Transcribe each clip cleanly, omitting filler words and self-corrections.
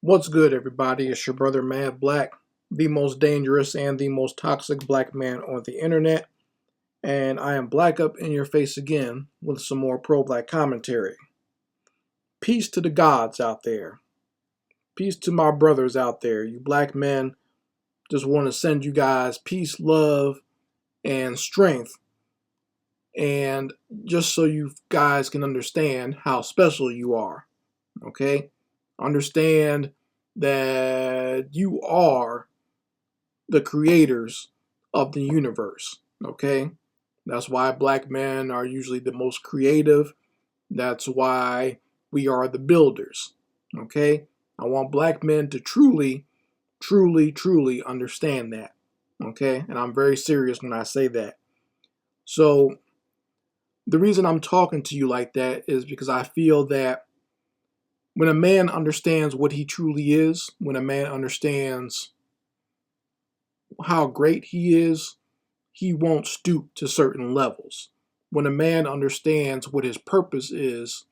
What's good, everybody? It's your brother Mad Black, the most dangerous and the most toxic black man on the internet. And I am black up in your face again with some more pro-black commentary. Peace to the gods out there. Peace to my brothers out there. You black men, just want to send you guys peace, love, and strength. And just so you guys can understand how special you are. Okay? Understand that you are the creators of the universe. Okay? That's why black men are usually the most creative. That's why we are the builders. Okay? I want black men to truly, truly, truly understand that. Okay? And I'm very serious when I say that. So, the reason I'm talking to you like that is because I feel that when a man understands what he truly is, when a man understands how great he is, he won't stoop to certain levels. When a man understands what his purpose is,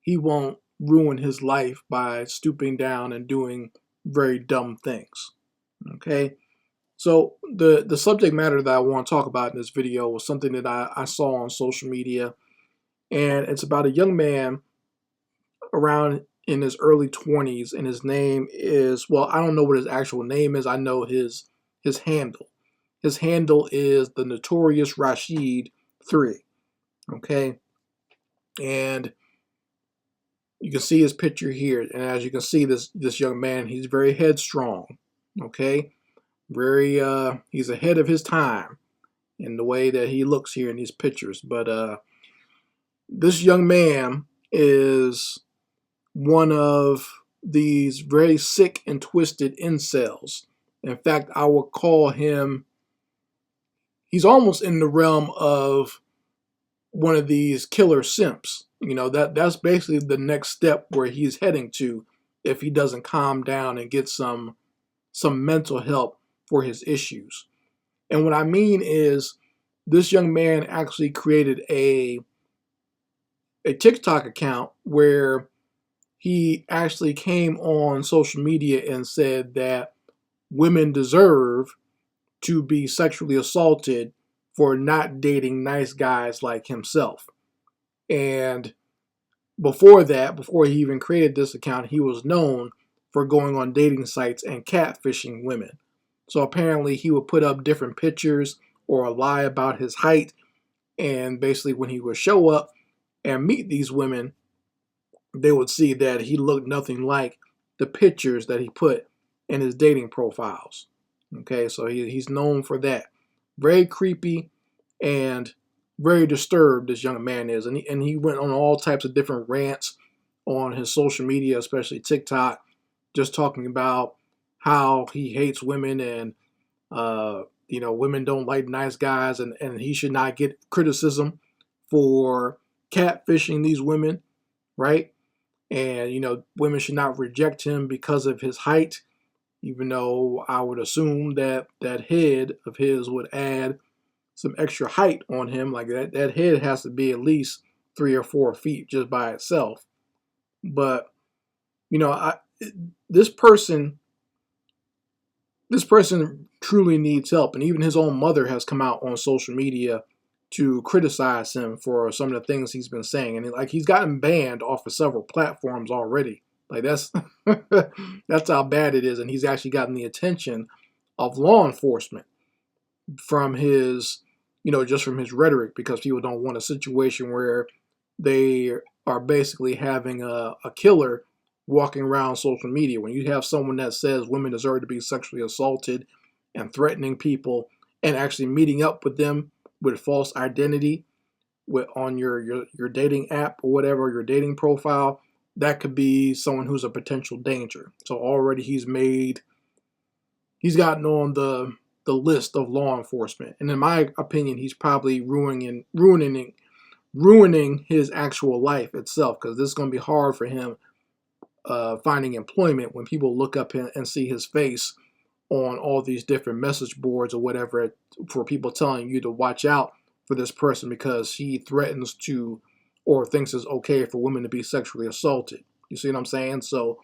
he won't ruin his life by stooping down and doing very dumb things. Okay? So the subject matter that I want to talk about in this video was something that I saw on social media, and it's about a young man around in his early 20s, and his name is, well, I don't know what his actual name is. I know his handle. His handle is the Notorious Rashid 3. Okay? And you can see his picture here. And as you can see, this young man, he's very headstrong. Okay? Very he's ahead of his time in the way that he looks here in these pictures. But this young man is one of these very sick and twisted incels. In fact, I would call him, he's almost in the realm of one of these killer simps. You know, that's basically the next step where he's heading to if he doesn't calm down and get some mental help for his issues. And what I mean is, this young man actually created a TikTok account where he actually came on social media and said that women deserve to be sexually assaulted for not dating nice guys like himself. And before that, before he even created this account, he was known for going on dating sites and catfishing women. So apparently he would put up different pictures or lie about his height, and basically when he would show up and meet these women, they would see that he looked nothing like the pictures that he put in his dating profiles. Okay, so he's known for that. Very creepy and very disturbed this young man is. And he went on all types of different rants on his social media, especially TikTok, just talking about how he hates women and, women don't like nice guys, and he should not get criticism for catfishing these women, right? And, women should not reject him because of his height, even though I would assume that that head of his would add some extra height on him. Like that head has to be at least 3 or 4 feet just by itself. But, this person truly needs help. And even his own mother has come out on social media to criticize him for some of the things he's been saying. And he's gotten banned off of several platforms already. Like that's that's how bad it is. And he's actually gotten the attention of law enforcement from his, just from his rhetoric, because people don't want a situation where they are basically having a killer walking around social media. When you have someone that says women deserve to be sexually assaulted and threatening people and actually meeting up with them with false identity on your dating app or whatever, your dating profile, that could be someone who's a potential danger. So already he's gotten on the list of law enforcement. And in my opinion, he's probably ruining his actual life itself, because this is going to be hard for him finding employment when people look up and see his face on all these different message boards or whatever, for people telling you to watch out for this person because he threatens to or thinks it's okay for women to be sexually assaulted. You see what I'm saying? So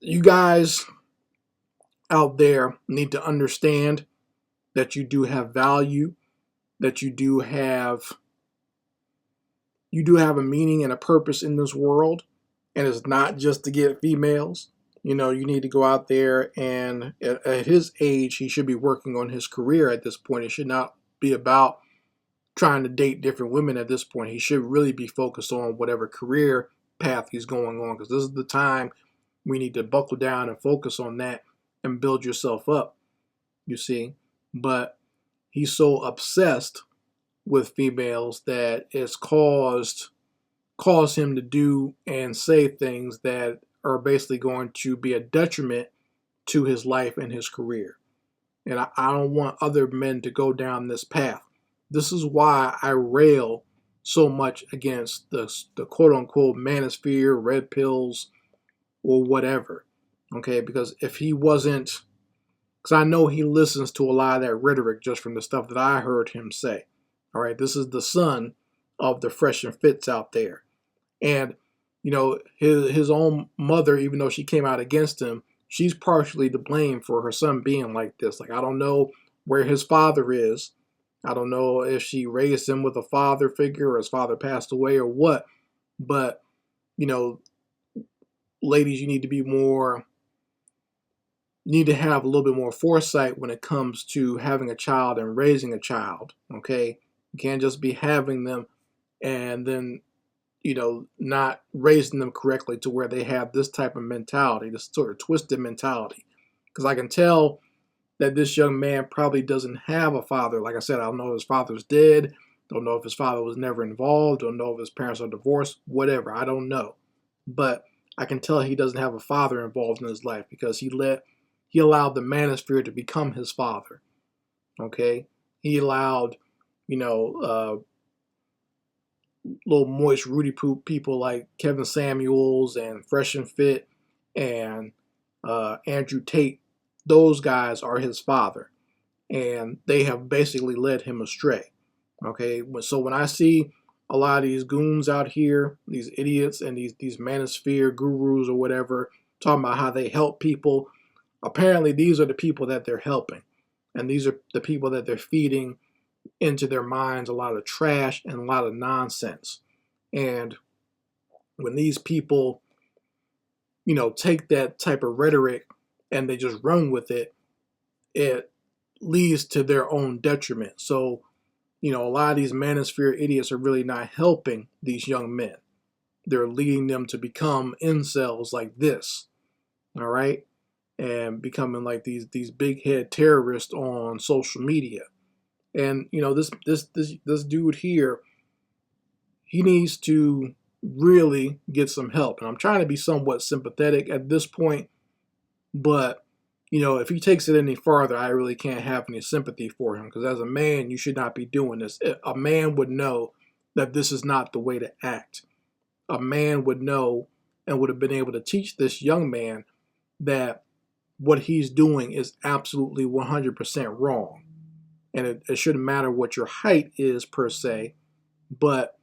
You guys out there need to understand that you do have value, that you do have a meaning and a purpose in this world, and it's not just to get females. You need to go out there, and at his age, he should be working on his career at this point. It should not be about trying to date different women at this point. He should really be focused on whatever career path he's going on, because this is the time we need to buckle down and focus on that and build yourself up, you see. But he's so obsessed with females that it's caused him to do and say things that are basically going to be a detriment to his life and his career. And I don't want other men to go down this path. This is why I rail so much against the quote unquote manosphere, red pills, or whatever. Okay, because if he wasn't, because I know he listens to a lot of that rhetoric just from the stuff that I heard him say. All right, this is the son of the fresh and fits out there. And, his own mother, even though she came out against him, she's partially to blame for her son being like this. Like, I don't know where his father is. I don't know if she raised him with a father figure or his father passed away or what. But, you know, ladies, you need to have a little bit more foresight when it comes to having a child and raising a child. Okay. You can't just be having them and then, not raising them correctly to where they have this type of mentality, this sort of twisted mentality. Because I can tell that this young man probably doesn't have a father. Like I said, I don't know if his father's dead. Don't know if his father was never involved. Don't know if his parents are divorced. Whatever. I don't know. But I can tell he doesn't have a father involved in his life because he allowed the manosphere to become his father. Okay? He allowed, little moist Rudy Poop people like Kevin Samuels and Fresh and Fit and Andrew Tate. Those guys are his father, and they have basically led him astray. Okay, so when I see a lot of these goons out here, these idiots and these manosphere gurus or whatever, talking about how they help people, apparently these are the people that they're helping, and these are the people that they're feeding into their minds a lot of trash and a lot of nonsense. And when these people, take that type of rhetoric and they just run with it, it leads to their own detriment. So, a lot of these manosphere idiots are really not helping these young men. They're leading them to become incels like this, all right? And becoming like these big head terrorists on social media. And this dude here, he needs to really get some help. And I'm trying to be somewhat sympathetic at this point, but if he takes it any farther, I really can't have any sympathy for him, because as a man, you should not be doing this. A man would know that this is not the way to act. A man would know and would have been able to teach this young man that what he's doing is absolutely 100% wrong. And it shouldn't matter what your height is per se, but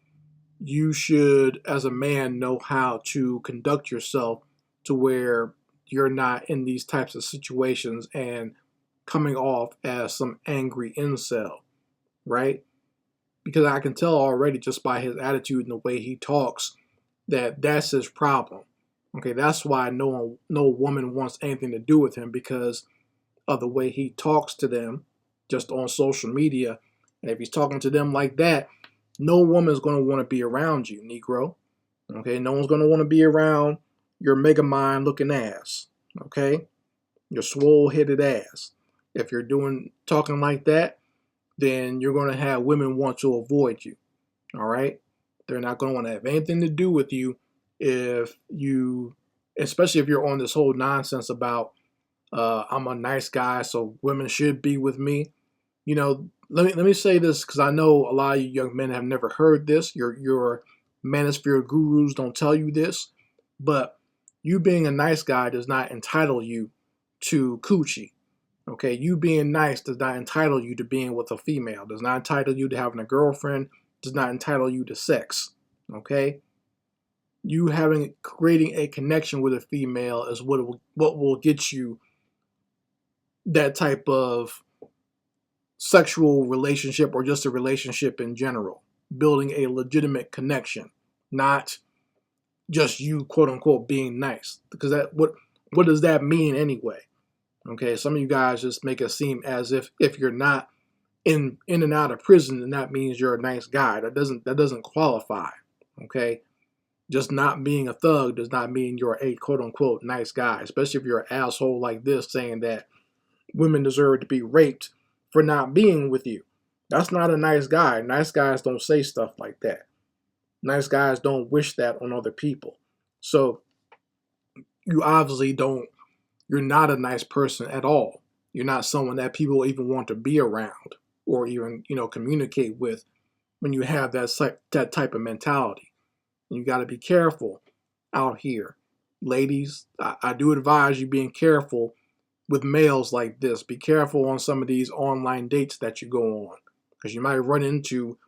you should, as a man, know how to conduct yourself to where you're not in these types of situations and coming off as some angry incel, right? Because I can tell already just by his attitude and the way he talks that that's his problem. Okay, that's why no woman wants anything to do with him, because of the way he talks to them just on social media. And if he's talking to them like that, no woman's going to want to be around you, Negro. Okay, no one's going to want to be around your mega mind looking ass. Okay, your swole headed ass. If you're talking like that, then you're going to have women want to avoid you. All right, they're not going to want to have anything to do with you especially if you're on this whole nonsense about I'm a nice guy, so women should be with me. Let me say this, because I know a lot of you young men have never heard this. Your manosphere gurus don't tell you this, but you being a nice guy does not entitle you to coochie. Okay, you being nice does not entitle you to being with a female. Does not entitle you to having a girlfriend. Does not entitle you to sex. Okay, You creating a connection with a female is what will get you that type of sexual relationship, or just a relationship in general. Building a legitimate connection, not just you, quote unquote, being nice. Because what does that mean anyway? Okay, some of you guys just make it seem as if you're not in and out of prison, then that means you're a nice guy. That doesn't qualify. Okay, just not being a thug does not mean you're a quote unquote nice guy. Especially if you're an asshole like this, saying that women deserve to be raped for not being with you. That's not a nice guy. Nice guys don't say stuff like that. Nice guys don't wish that on other people. So you obviously don't. You're not a nice person at all. You're not someone that people even want to be around, or even, communicate with, when you have that type of mentality. You got to be careful out here. Ladies, I do advise you being careful with males like this. Be careful on some of these online dates that you go on, because you might run into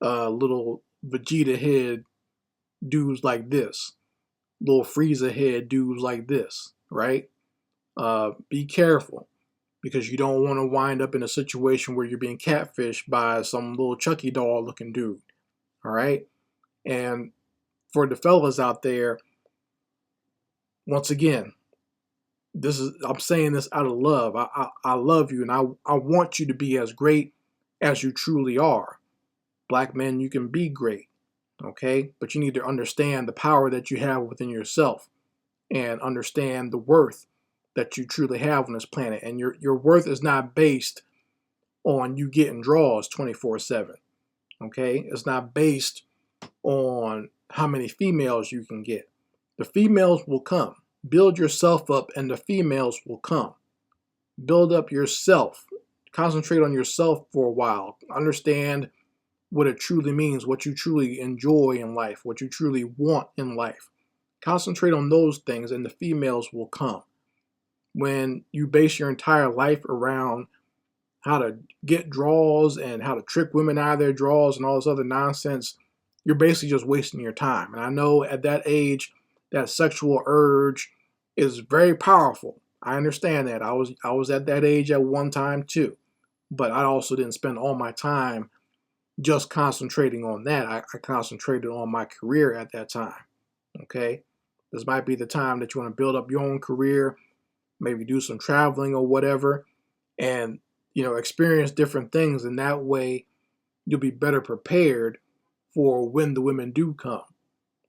little Vegeta head dudes like this, little Frieza head dudes like this, right? Be careful, because you don't want to wind up in a situation where you're being catfished by some little Chucky doll looking dude. All right. And for the fellas out there, once again, I'm saying this out of love. I love you, and I want you to be as great as you truly are. Black men, you can be great, okay? But you need to understand the power that you have within yourself, and understand the worth that you truly have on this planet. And your worth is not based on you getting draws 24/7, okay? It's not based on how many females you can get. The females will come. Build yourself up and the females will come. Build up yourself. Concentrate on yourself for a while. Understand what it truly means, what you truly enjoy in life, what you truly want in life. Concentrate on those things and the females will come. When you base your entire life around how to get draws and how to trick women out of their draws and all this other nonsense, you're basically just wasting your time. And I know at that age, that sexual urge is very powerful. I understand that. I was at that age at one time too, but I also didn't spend all my time just concentrating on that. I concentrated on my career at that time. Okay, this might be the time that you want to build up your own career, maybe do some traveling or whatever, and experience different things. And that way, you'll be better prepared for when the women do come.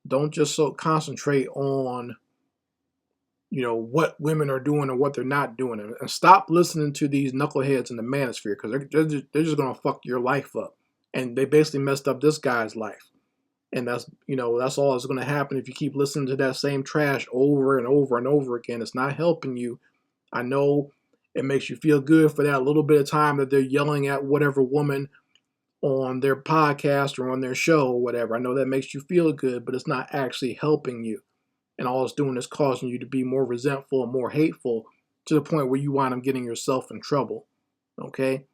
Don't just so concentrate on what women are doing or what they're not doing, and stop listening to these knuckleheads in the manosphere, because they're just gonna fuck your life up. And they basically messed up this guy's life, and that's all that's gonna happen if you keep listening to that same trash over and over and over again. It's not helping you. I know it makes you feel good for that little bit of time that they're yelling at whatever woman on their podcast or on their show or whatever. I know that makes you feel good, but it's not actually helping you. And all it's doing is causing you to be more resentful and more hateful, to the point where you wind up getting yourself in trouble. Okay?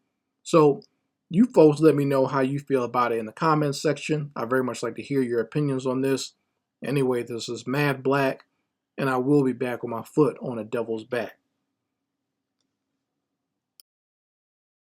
So you folks let me know how you feel about it in the comments section. I very much like to hear your opinions on this. Anyway, this is Mad Black, and I will be back with my foot on the devil's back.